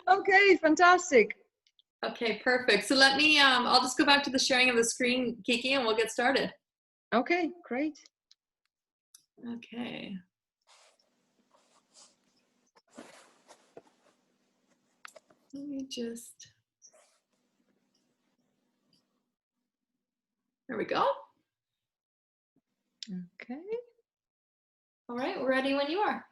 Okay, fantastic. Okay, perfect. So let me, I'll just go back to the sharing of the screen, Kiki, and we'll get started. Okay, great. Okay. Let me just, there we go. Okay. All right, we're ready when you are.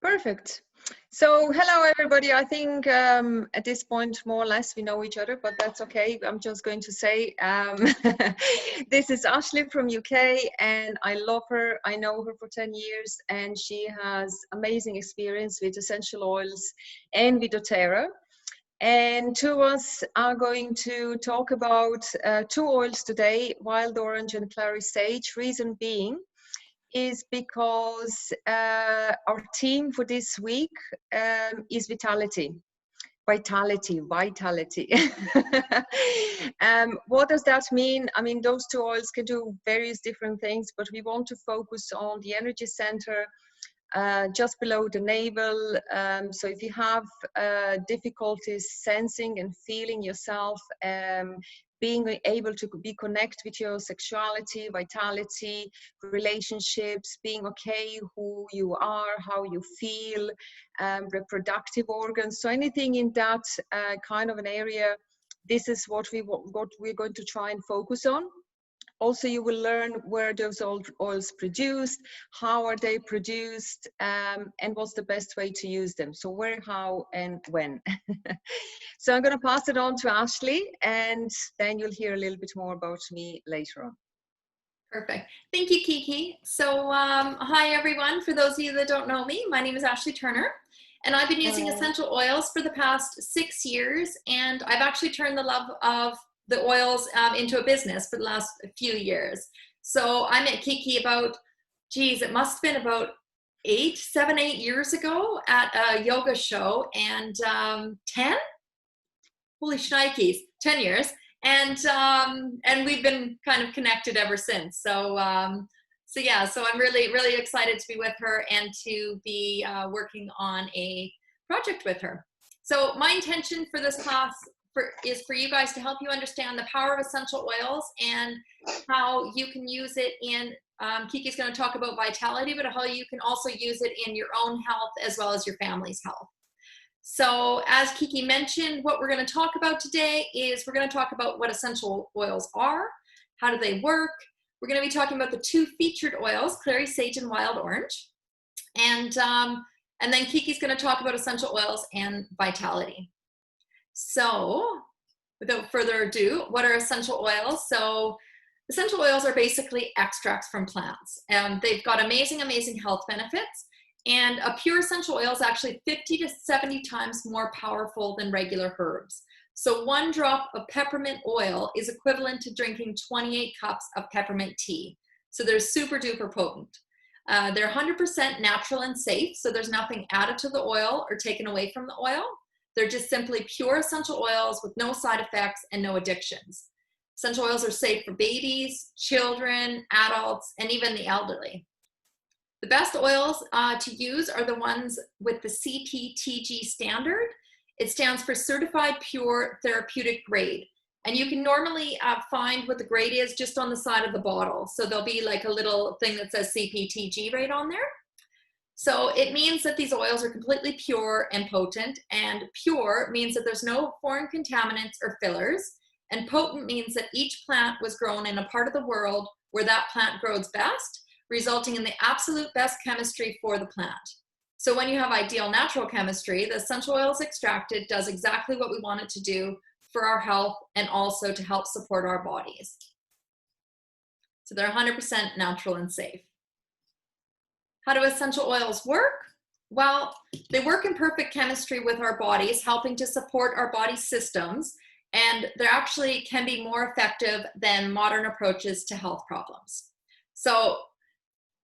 Perfect. So hello everybody. I think at this point more or less we know each other, but that's okay. I'm just going to say this is Ashley from UK and I love her. I know her for 10 years and she has amazing experience with essential oils and with doTERRA. And two of us are going to talk about two oils today, Wild Orange and Clary Sage. Reason being is because our theme for this week is vitality. Vitality. What does that mean? I mean, those two oils can do various different things, but we want to focus on the energy center just below the navel. So if you have difficulties sensing and feeling yourself, being able to be connect with your sexuality, vitality, relationships, being okay who you are, how you feel, reproductive organs. So anything in that kind of an area, this is what we're going to try and focus on. Also, you will learn where those oils produced, how are they produced, and what's the best way to use them. So where, how, and when. So I'm going to pass it on to Ashley, and then you'll hear a little bit more about me later on. Perfect. Thank you, Kiki. So hi, everyone. For those of you that don't know me, my name is Ashley Turner, and I've been using essential oils for the past 6 years, and I've actually turned the love of the oils into a business for the last few years. So I met Kiki about, geez, it must have been about 7, 8 years ago at a yoga show, and 10? Holy shnikes, 10 years. And we've been kind of connected ever since. So yeah, so I'm really excited to be with her and to be working on a project with her. So my intention for this class is for you guys to help you understand the power of essential oils and how you can use it in, Kiki's going to talk about vitality, but how you can also use it in your own health as well as your family's health. So as Kiki mentioned, what we're going to talk about today is we're going to talk about what essential oils are, how do they work. We're going to be talking about the two featured oils, Clary Sage and Wild Orange. And then Kiki's going to talk about essential oils and vitality. So without further ado, what are essential oils? So essential oils are basically extracts from plants. They've got amazing health benefits. And a pure essential oil is actually 50 to 70 times more powerful than regular herbs. So 1 drop of peppermint oil is equivalent to drinking 28 cups of peppermint tea. So they're super duper potent. They're 100% natural and safe, so there's nothing added to the oil or taken away from the oil. They're just simply pure essential oils with no side effects and no addictions. Essential oils are safe for babies, children, adults, and even the elderly. The best oils to use are the ones with the CPTG standard. It stands for Certified Pure Therapeutic Grade. And you can normally find what the grade is just on the side of the bottle. So there'll be like a little thing that says CPTG right on there. So it means that these oils are completely pure and potent, and pure means that there's no foreign contaminants or fillers, and potent means that each plant was grown in a part of the world where that plant grows best, resulting in the absolute best chemistry for the plant. So when you have ideal natural chemistry, the essential oils extracted does exactly what we want it to do for our health and also to help support our bodies. So they're 100% natural and safe. How do essential oils work? Well, they work in perfect chemistry with our bodies, helping to support our body systems, and they actually can be more effective than modern approaches to health problems. So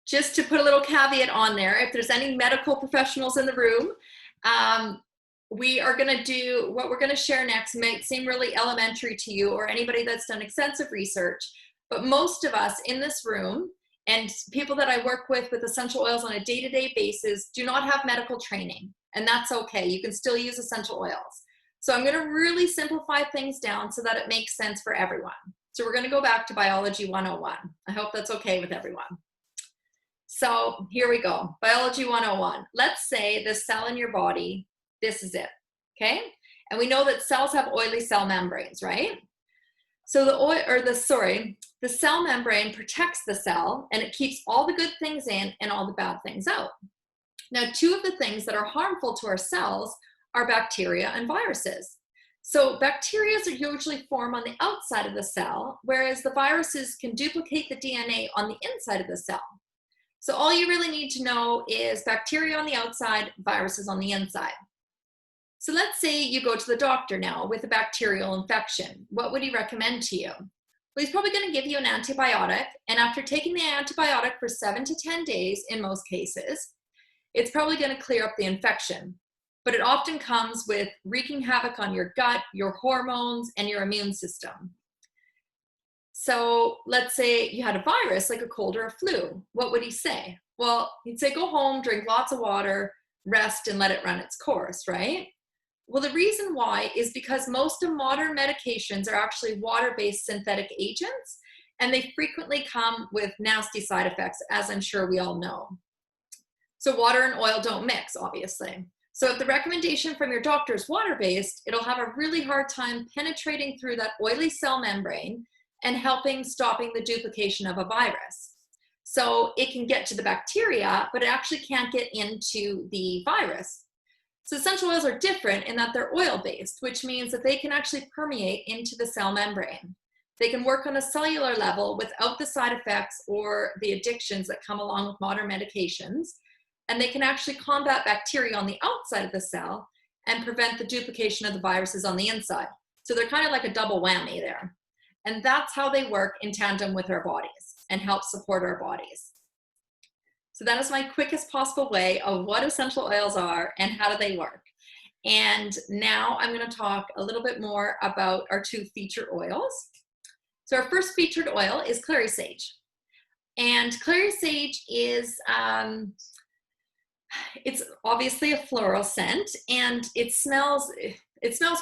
just to put a little caveat on there, if there's any medical professionals in the room, we are going to do what we're going to share next might seem really elementary to you or anybody that's done extensive research, but most of us in this room and people that I work with essential oils on a day-to-day basis do not have medical training. and that's okay. You can still use essential oils. So I'm going to really simplify things down so that it makes sense for everyone. So we're going to go back to Biology 101. I hope that's okay with everyone. So here we go. Biology 101. Let's say the cell in your body, this is it, okay? And we know that cells have oily cell membranes, right? So the cell membrane protects the cell, and it keeps all the good things in and all the bad things out. Now, two of the things that are harmful to our cells are bacteria and viruses. So bacteria usually form on the outside of the cell, whereas the viruses can duplicate the DNA on the inside of the cell. So all you really need to know is bacteria on the outside, viruses on the inside. So let's say you go to the doctor now with a bacterial infection. What would he recommend to you? Well, he's probably going to give you an antibiotic, and after taking the antibiotic for 7 to 10 days in most cases, it's probably going to clear up the infection. But it often comes with wreaking havoc on your gut, your hormones, and your immune system. So let's say you had a virus like a cold or a flu. What would he say? Well, he'd say go home, drink lots of water, rest, and let it run its course, right? Well, the reason why is because most of modern medications are actually water-based synthetic agents, and they frequently come with nasty side effects, as I'm sure we all know. So water and oil don't mix, obviously. So if the recommendation from your doctor is water-based, it'll have a really hard time penetrating through that oily cell membrane and helping stopping the duplication of a virus. So it can get to the bacteria, but it actually can't get into the virus. So essential oils are different in that they're oil-based, which means that they can actually permeate into the cell membrane. They can work on a cellular level without the side effects or the addictions that come along with modern medications. And they can actually combat bacteria on the outside of the cell and prevent the duplication of the viruses on the inside. So they're kind of like a double whammy there. And that's how they work in tandem with our bodies and help support our bodies. So that is my quickest possible way of what essential oils are and how do they work. And now I'm going to talk a little bit more about our two featured oils. So our first featured oil is Clary Sage. And Clary Sage is, it's obviously a floral scent, and it smells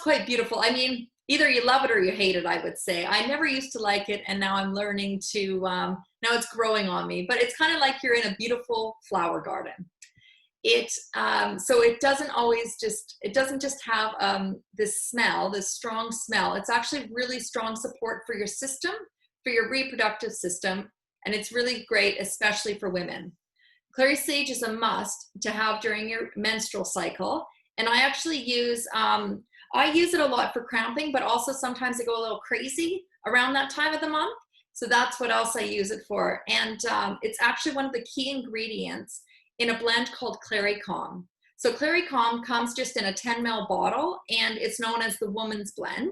quite beautiful. I mean, either you love it or you hate it, I would say. I never used to like it, and now I'm learning to, now it's growing on me, but it's kind of like you're in a beautiful flower garden. So it doesn't just have this smell, this strong smell. It's actually really strong support for your system, for your reproductive system, and it's really great, especially for women. Clary Sage is a must to have during your menstrual cycle, and I actually use it a lot for cramping, but also sometimes I go a little crazy around that time of the month. So that's what else I use it for. And it's actually one of the key ingredients in a blend called Clary Calm. So Clary Calm comes just in a 10 ml bottle, and it's known as the Woman's Blend.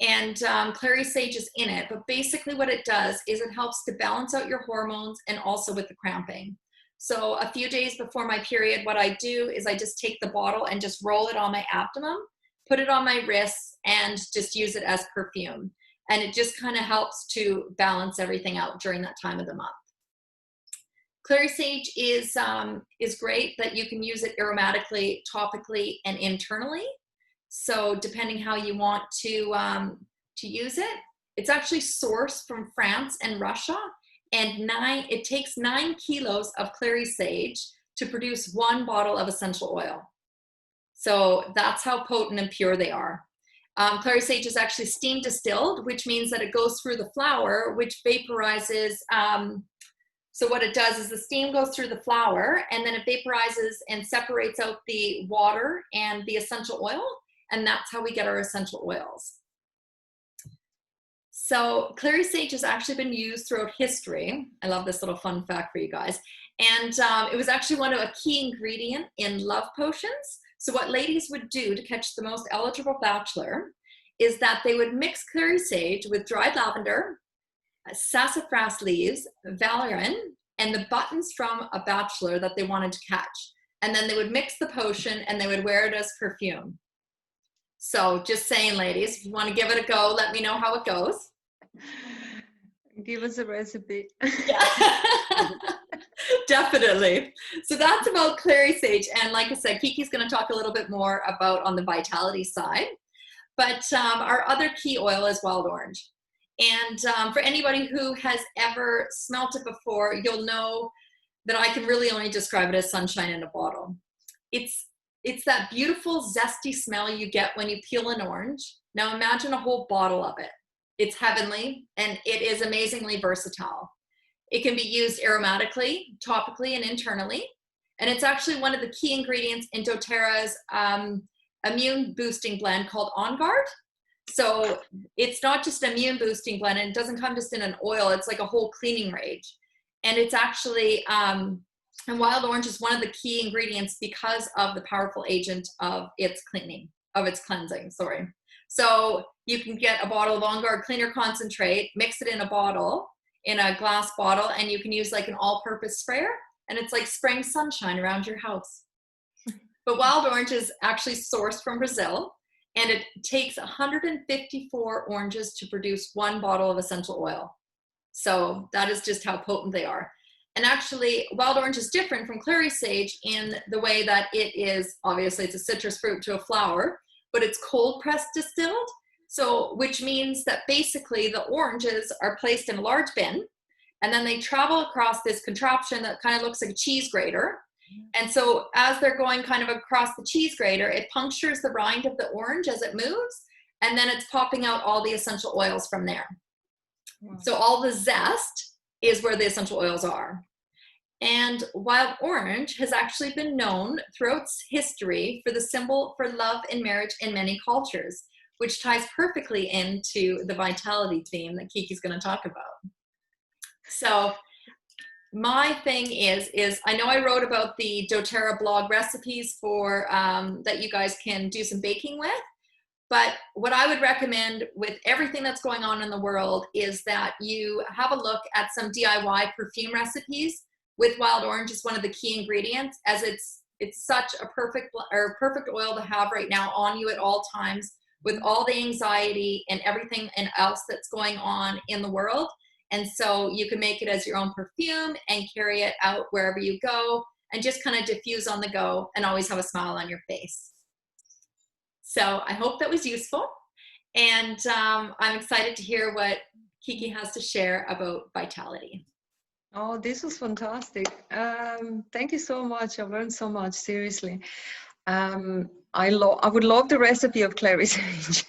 And Clary Sage is in it. But basically what it does is it helps to balance out your hormones and also with the cramping. So a few days before my period, what I do is I just take the bottle and just roll it on my abdomen, put it on my wrists, and just use it as perfume. And it just kind of helps to balance everything out during that time of the month. Clary Sage is great that you can use it aromatically, topically, and internally. So depending how you want to use it, it's actually sourced from France and Russia. And it takes 9 kilos of Clary Sage to produce 1 bottle of essential oil. So that's how potent and pure they are. Clary Sage is actually steam distilled, which means that it goes through the flower, which vaporizes. So what it does is the steam goes through the flower, and then it vaporizes and separates out the water and the essential oil. And that's how we get our essential oils. So Clary Sage has actually been used throughout history. I love this little fun fact for you guys. And it was actually a key ingredient in love potions. So what ladies would do to catch the most eligible bachelor is that they would mix Clary Sage with dried lavender, sassafras leaves, valerian, and the buttons from a bachelor that they wanted to catch. And then they would mix the potion and they would wear it as perfume. So just saying, ladies, if you want to give it a go, let me know how it goes. Give us a recipe. Yeah. Definitely. So that's about Clary Sage. And like I said, Kiki's going to talk a little bit more about on the vitality side. But our other key oil is wild orange. And for anybody who has ever smelt it before, you'll know that I can really only describe it as sunshine in a bottle. It's that beautiful zesty smell you get when you peel an orange. Now imagine a whole bottle of it. It's heavenly, and it is amazingly versatile. It can be used aromatically, topically, and internally. And it's actually one of the key ingredients in doTERRA's immune boosting blend called On Guard. So it's not just an immune boosting blend, and it doesn't come just in an oil. It's like a whole cleaning rage. And it's actually, and wild orange is one of the key ingredients because of the powerful agent of its cleansing, sorry. So you can get a bottle of On Guard Cleaner Concentrate, mix it in a bottle, in a glass bottle, and you can use like an all-purpose sprayer, and it's like spraying sunshine around your house. But wild orange is actually sourced from Brazil, and it takes 154 oranges to produce one bottle of essential oil. So that is just how potent they are. And actually, wild orange is different from Clary Sage in the way that it is, obviously it's a citrus fruit to a flower, but it's cold pressed distilled. So, which means that basically the oranges are placed in a large bin, and then they travel across this contraption that kind of looks like a cheese grater. And so as they're going kind of across the cheese grater, it punctures the rind of the orange as it moves, and then it's popping out all the essential oils from there. Wow. So all the zest is where the essential oils are. And wild orange has actually been known throughout its history for the symbol for love and marriage in many cultures, which ties perfectly into the vitality theme that Kiki's going to talk about. So my thing is I know I wrote about the doTERRA blog recipes for that you guys can do some baking with, but what I would recommend with everything that's going on in the world is that you have a look at some DIY perfume recipes with wild orange is one of the key ingredients, as it's such a perfect oil to have right now on you at all times with all the anxiety and everything and else that's going on in the world. And so you can make it as your own perfume and carry it out wherever you go and just kind of diffuse on the go and always have a smile on your face. So I hope that was useful. And I'm excited to hear what Kiki has to share about vitality. Oh, this was fantastic. Thank you so much. I've learned so much, seriously. I would love the recipe of Clary Sage.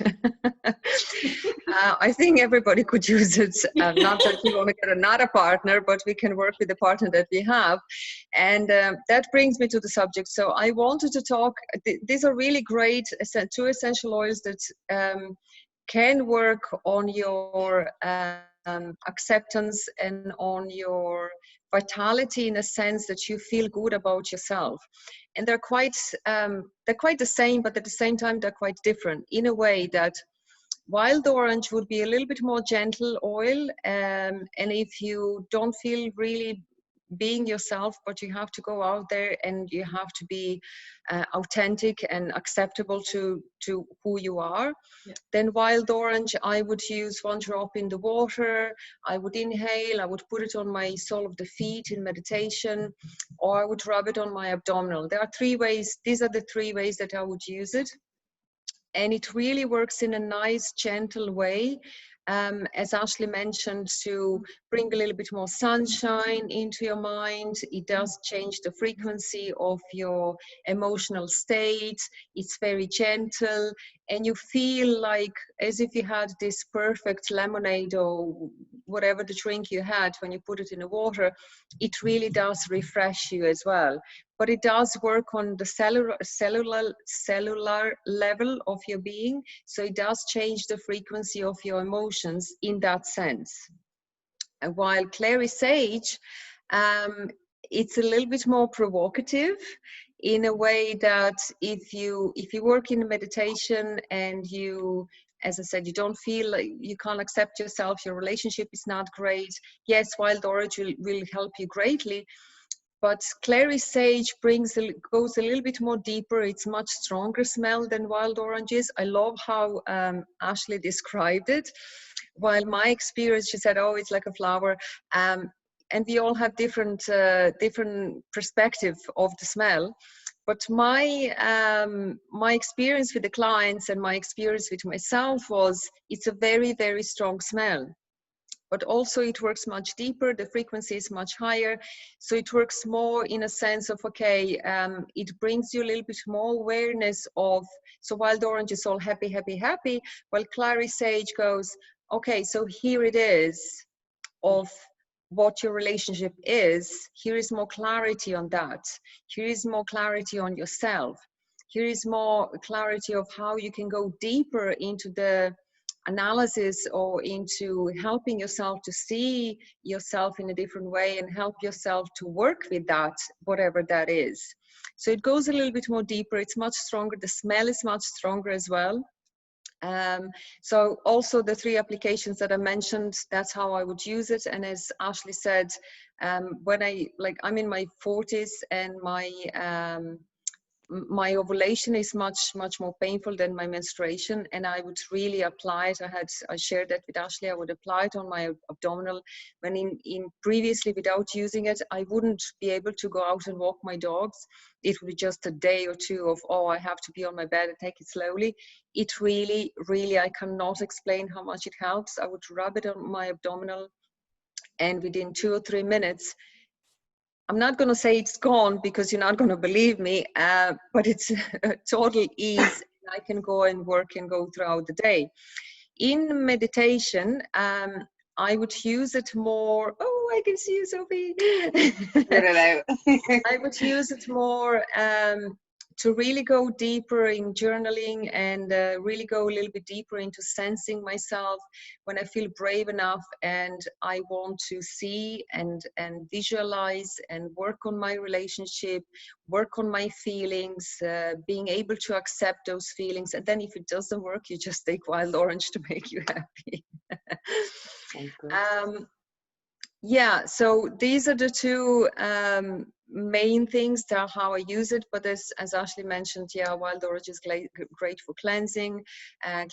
I think everybody could use it. Not that we want to get another partner, but we can work with the partner that we have. And that brings me to the subject. So I wanted to talk, these are really great two essential oils that can work on your acceptance and on your vitality, in a sense that you feel good about yourself. And they're quite the same, but at the same time they're quite different in a way that wild orange would be a little bit more gentle oil, and if you don't feel really being yourself, but you have to go out there and you have to be authentic and acceptable to who you are, yeah. Then wild orange, I would use 1 drop in the water, I would inhale, I would put it on my sole of the feet in meditation, or I would rub it on my abdominal. There are 3 ways, these are the 3 ways that I would use it. And it really works in a nice, gentle way, as Ashley mentioned, to bring a little bit more sunshine into your mind. It does change the frequency of your emotional state. It's very gentle, and you feel like as if you had this perfect lemonade or whatever the drink you had when you put it in the water. It really does refresh you as well. But it does work on the cellular level of your being. So it does change the frequency of your emotions in that sense. And while Clary Sage, it's a little bit more provocative in a way that if you work in meditation and you, as I said, you don't feel like you can't accept yourself, your relationship is not great, yes, wild orange will help you greatly. But Clary Sage goes a little bit more deeper. It's much stronger smell than wild oranges. I love how Ashley described it. While my experience, she said, oh, it's like a flower. And and we all have different perspective of the smell. But my experience with the clients and my experience with myself was, it's a very, very strong smell. But also it works much deeper, the frequency is much higher. So it works more in a sense of, okay, it brings you a little bit more awareness of, so wild orange is all happy, happy, happy. Well, Clary Sage goes, okay, so here it is of what your relationship is. Here is more clarity on that. Here is more clarity on yourself. Here is more clarity of how you can go deeper into the analysis or into helping yourself to see yourself in a different way and help yourself to work with that, whatever that is. So it goes a little bit more deeper. It's much stronger. The smell is much stronger as well. So also the 3 applications that I mentioned, that's how I would use it. And as Ashley said, when I'm in my 40s and my ovulation is much more painful than my menstruation, and I would really apply it. I shared that with Ashley. I would apply it on my abdominal. When in previously, without using it, I wouldn't be able to go out and walk my dogs. It would be just a day or two of, oh, I have to be on my bed and take it slowly. It really, I cannot explain how much it helps. I would rub it on my abdominal, and within 2 or 3 minutes, I'm not going to say it's gone because you're not going to believe me, but it's a total ease. I can go and work and go throughout the day. In meditation, I would use it more. Oh, I can see you, Sophie. I would use it more to really go deeper in journaling and really go a little bit deeper into sensing myself when I feel brave enough and I want to see and visualize and work on my relationship, work on my feelings, being able to accept those feelings. And then if it doesn't work, you just take wild orange to make you happy. Yeah, so these are the 2 main things that are how I use it. But as Ashley mentioned, yeah, wild orange is great for cleansing.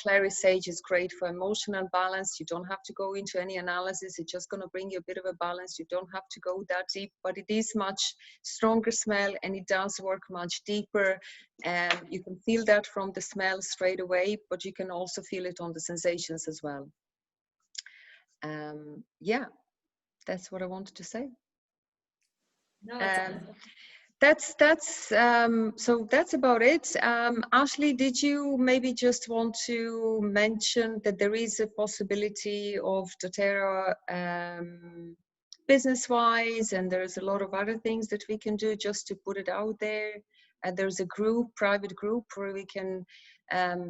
Clary Sage is great for emotional balance. You don't have to go into any analysis. It's just going to bring you a bit of a balance. You don't have to go that deep, but it is much stronger smell and it does work much deeper. You can feel that from the smell straight away, but you can also feel it on the sensations as well. Yeah. That's what I wanted to say. No, that's so that's about it. Ashley, did you maybe just want to mention that there is a possibility of doTERRA business-wise, and there's a lot of other things that we can do just to put it out there. And there's a private group where we can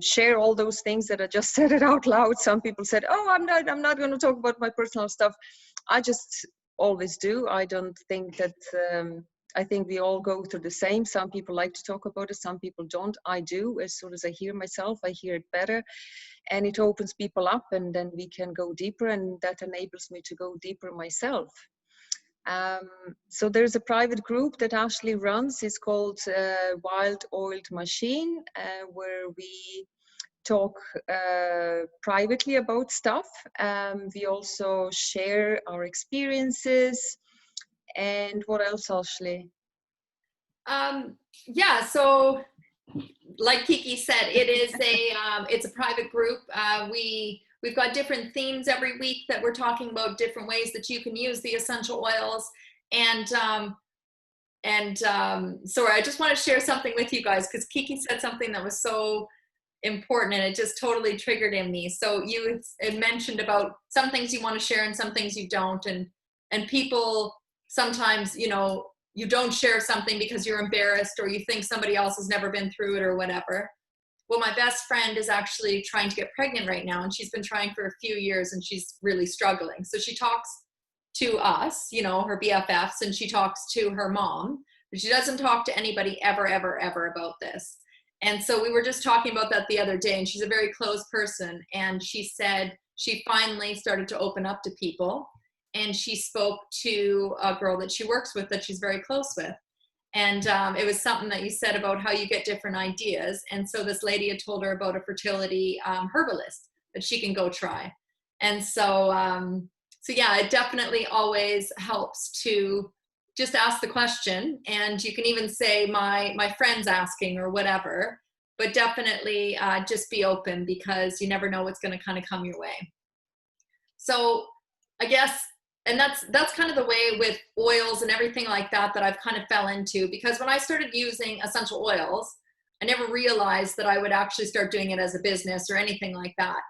share all those things that I just said it out loud. Some people said, "Oh, I'm not going to talk about my personal stuff." I just always do. I don't think that. I think we all go through the same. Some people like to talk about it. Some people don't. I do. As soon as I hear myself, I hear it better, and it opens people up, and then we can go deeper, and that enables me to go deeper myself. So there's a private group that Ashley runs. It's called Wild Oiled Machine, where we talk privately about stuff. We also share our experiences. And what else, Ashley? Yeah, so like Kiki said, it is it's a private group. We've got different themes every week that we're talking about different ways that you can use the essential oils. And sorry, I just want to share something with you guys because Kiki said something that was so important and it just totally triggered in me. So you had mentioned about some things you want to share and some things you don't, and people sometimes, you know, you don't share something because you're embarrassed or you think somebody else has never been through it or whatever. Well, my best friend is actually trying to get pregnant right now, and she's been trying for a few years and she's really struggling. So she talks to us, you know, her BFFs, and she talks to her mom, but she doesn't talk to anybody ever about this. And so we were just talking about that the other day, and she's a very close person. And she said she finally started to open up to people, and she spoke to a girl that she works with that she's very close with. And it was something that you said about how you get different ideas. And so this lady had told her about a fertility herbalist that she can go try. And so So yeah, it definitely always helps to just ask the question, and you can even say my friend's asking or whatever, but definitely just be open, because you never know what's going to kind of come your way. So I guess, and that's kind of the way with oils and everything like that I've kind of fell into, because when I started using essential oils, I never realized that I would actually start doing it as a business or anything like that.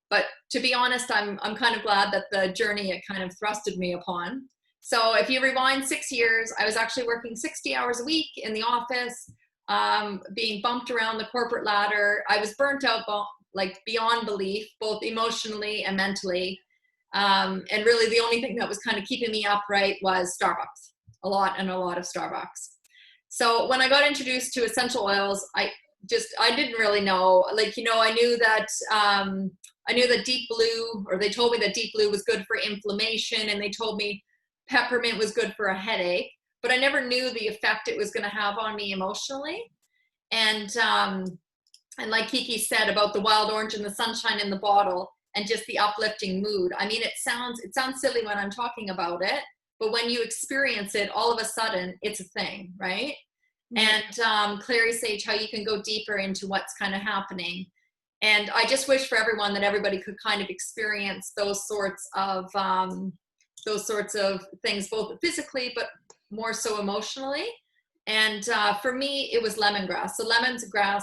But to be honest, I'm kind of glad that the journey it kind of thrusted me upon. So if you rewind 6 years, I was actually working 60 hours a week in the office, being bumped around the corporate ladder. I was burnt out, like beyond belief, both emotionally and mentally. And really the only thing that was kind of keeping me upright was Starbucks, a lot of Starbucks. So when I got introduced to essential oils, I didn't really know, like, you know, I knew that deep blue, or they told me that deep blue was good for inflammation, and they told me peppermint was good for a headache, but I never knew the effect it was going to have on me emotionally. And like Kiki said about the wild orange and the sunshine in the bottle and just the uplifting mood. I mean, it sounds silly when I'm talking about it, but when you experience it, all of a sudden it's a thing, right? And Clary Sage, how you can go deeper into what's kind of happening. And I just wish for everyone that everybody could kind of experience those sorts of things, both physically, but more so emotionally. And for me, it was lemongrass. So lemongrass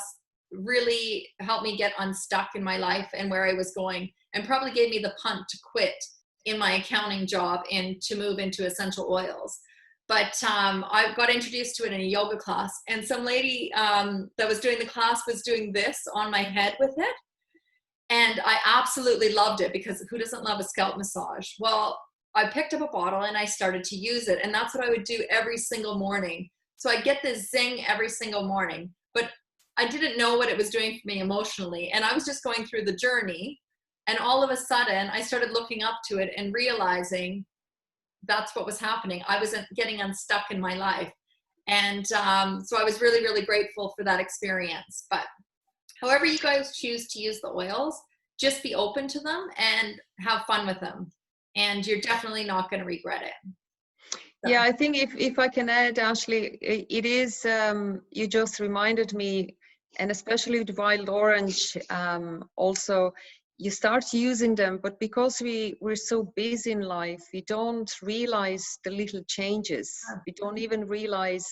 really helped me get unstuck in my life and where I was going, and probably gave me the punt to quit in my accounting job and to move into essential oils. But I got introduced to it in a yoga class, and some lady that was doing the class was doing this on my head with it. And I absolutely loved it, because who doesn't love a scalp massage? Well, I picked up a bottle and I started to use it. And that's what I would do every single morning. So I get this zing every single morning, but I didn't know what it was doing for me emotionally. And I was just going through the journey. And all of a sudden I started looking up to it and realizing that's what was happening. I wasn't getting unstuck in my life. And so I was really, really grateful for that experience. But however you guys choose to use the oils, just be open to them and have fun with them. And you're definitely not going to regret it. So. Yeah, I think if I can add, Ashley, it is, you just reminded me, and especially with wild orange, also, you start using them, but because we're so busy in life, we don't realize the little changes. We don't even realize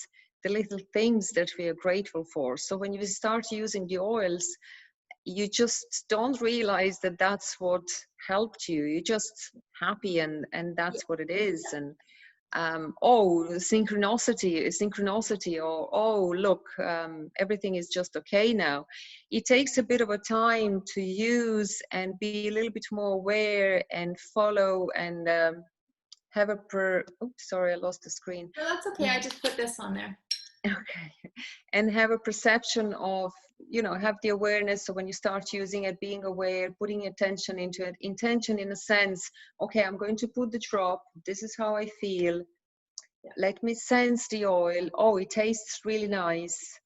the little things that we are grateful for. So when you start using the oils, you just don't realize that that's what helped you. You're just happy, and that's what it is. And oh, synchronicity, or oh, look, everything is just okay now. It takes a bit of a time to use and be a little bit more aware and follow and have a oops, sorry, I lost the screen. No, that's okay. I just put this on there. Okay. And have a perception of, you know, have the awareness. So when you start using it, being aware, putting attention into it, intention in a sense, okay, I'm going to put the drop. This is how I feel. Let me sense the oil. Oh, it tastes really nice.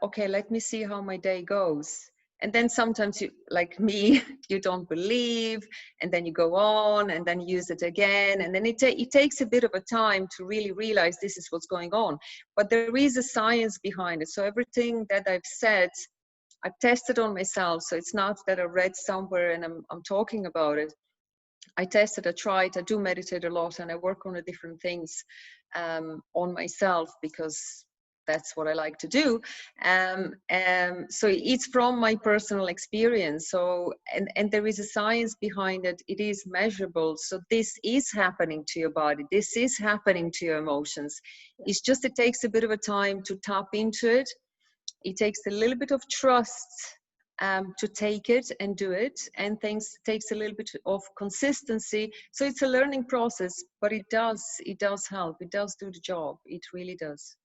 Okay, let me see how my day goes. And then sometimes you, like me, you don't believe, and then you go on and then use it again. And then it takes a bit of a time to really realize this is what's going on. But there is a science behind it. So everything that I've said, I've tested on myself. So it's not that I read somewhere and I'm talking about it. I tested, I tried, I do meditate a lot, and I work on the different things on myself, because that's what I like to do. So it's from my personal experience. So, and there is a science behind it. It is measurable. So this is happening to your body. This is happening to your emotions. It's just, it takes a bit of a time to tap into it. It takes a little bit of trust to take it and do it, and things takes a little bit of consistency. So it's a learning process, but it does help. It does do the job. It really does.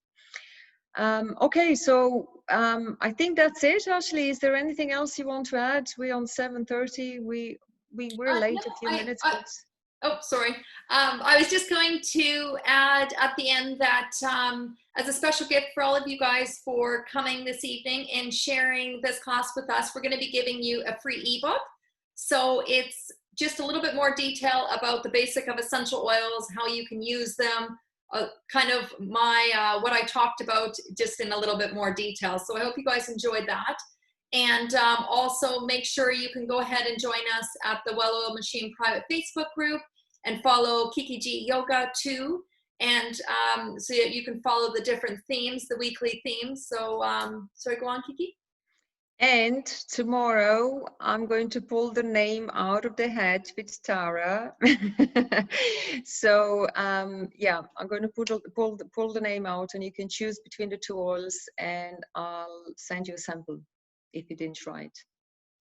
Okay, so I think that's it. Ashley, is there anything else you want to add? We're on 7:30. We were late a few minutes, but... Oh, sorry. I was just going to add at the end that as a special gift for all of you guys for coming this evening and sharing this class with us, we're going to be giving you a free ebook. So it's just a little bit more detail about the basic of essential oils, how you can use them, kind of my what I talked about just in a little bit more detail. So I hope you guys enjoyed that. And also make sure you can go ahead and join us at the Well Oiled Machine private Facebook group and follow Kiki G Yoga too. And so that you can follow the different themes, the weekly themes. So sorry, go on, Kiki. And tomorrow I'm going to pull the name out of the hat with Tara. So yeah, I'm going to pull the name out, and you can choose between the two oils, and I'll send you a sample if you didn't try it.